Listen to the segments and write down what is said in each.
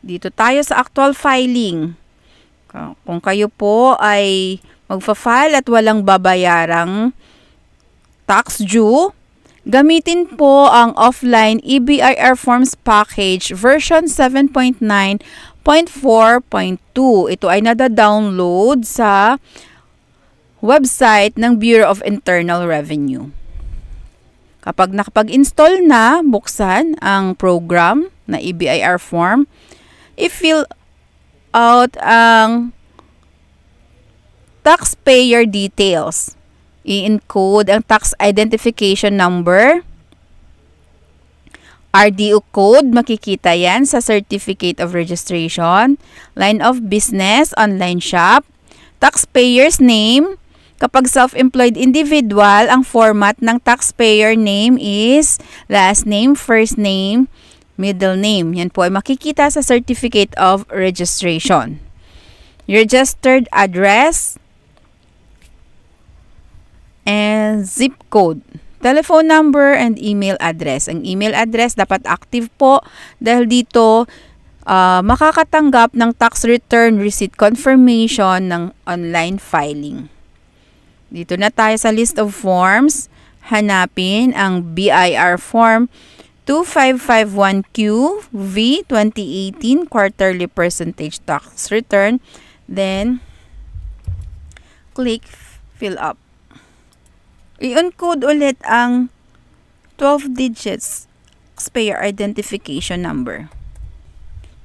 Dito tayo sa actual filing. Kung kayo po ay magfa-file at walang babayarang tax due, gamitin po ang offline EBIR Forms Package version 7.9.4.2. Ito ay nada-download sa website ng Bureau of Internal Revenue. Kapag nakapag-install na, buksan ang program na EBIR form, i-fill out ang taxpayer details. I-encode ang tax identification number. RDO code, makikita yan sa Certificate of Registration. Line of business, online shop. Taxpayer's name. Kapag self-employed individual, ang format ng taxpayer name is last name, first name, middle name. Yan po ay makikita sa Certificate of Registration. Registered address and zip code. Telephone number and email address. Ang email address dapat active po dahil dito makakatanggap ng tax return receipt confirmation ng online filing. Dito na tayo sa list of forms. Hanapin ang BIR Form 2551Q V 2018 Quarterly Percentage Tax Return. Then, click Fill Up. I-encode ulit ang 12 digits taxpayer identification number.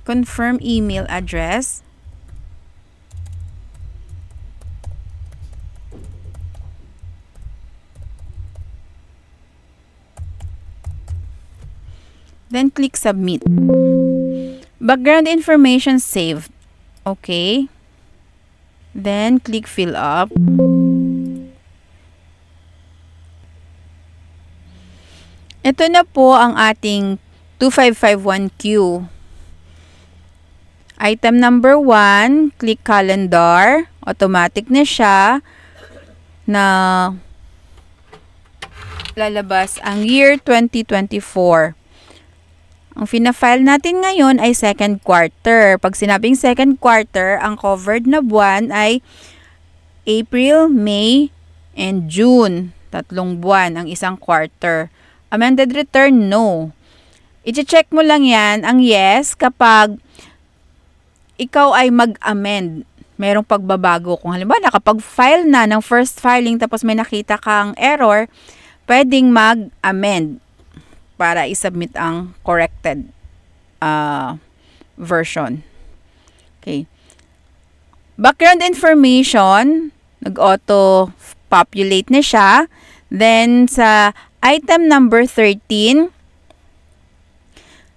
Confirm email address. Then click Submit. Background information saved. Okay. Then click Fill Up. Ito na po ang ating 2551Q. Item number 1, click Calendar. Automatic na siya na lalabas ang year 2024. Ang fina-file natin ngayon ay second quarter. Pag sinabing second quarter, ang covered na buwan ay April, May, and June. 3 buwan ang isang quarter. Amended return, no. I-check mo lang yan, ang yes, kapag ikaw ay mag-amend. Merong pagbabago. Kung halimbawa, nakapag-file na ng first filing tapos may nakita kang error, pwedeng mag-amend para i-submit ang corrected version. Okay. Background information, nag-auto-populate na siya. Then, sa item number 13,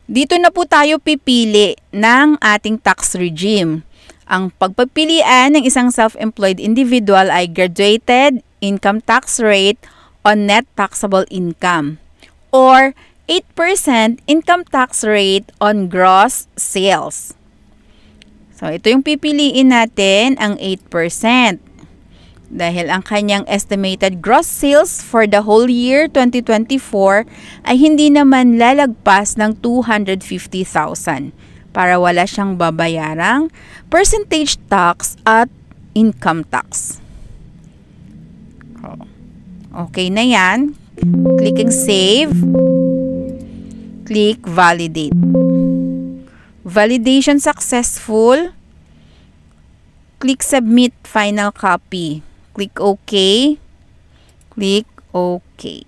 dito na po tayo pipili ng ating tax regime. Ang pagpapilian ng isang self-employed individual ay graduated income tax rate on net taxable income or 8% income tax rate on gross sales. So, ito yung pipiliin natin, ang 8%. Dahil ang kanyang estimated gross sales for the whole year 2024 ay hindi naman lalagpas ng 250,000 para wala siyang babayarang percentage tax at income tax. Okay na yan. Clicking Save. Click Validate. Validation successful. Click Submit Final Copy. Click OK. Click OK.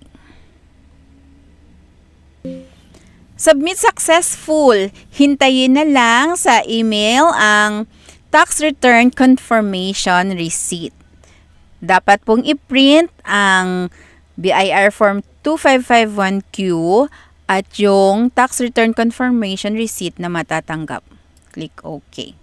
Submit successful. Hintayin na lang sa email ang tax return confirmation receipt. Dapat pong i-print ang BIR Form 2551Q at yung tax return confirmation receipt na matatanggap. Click OK.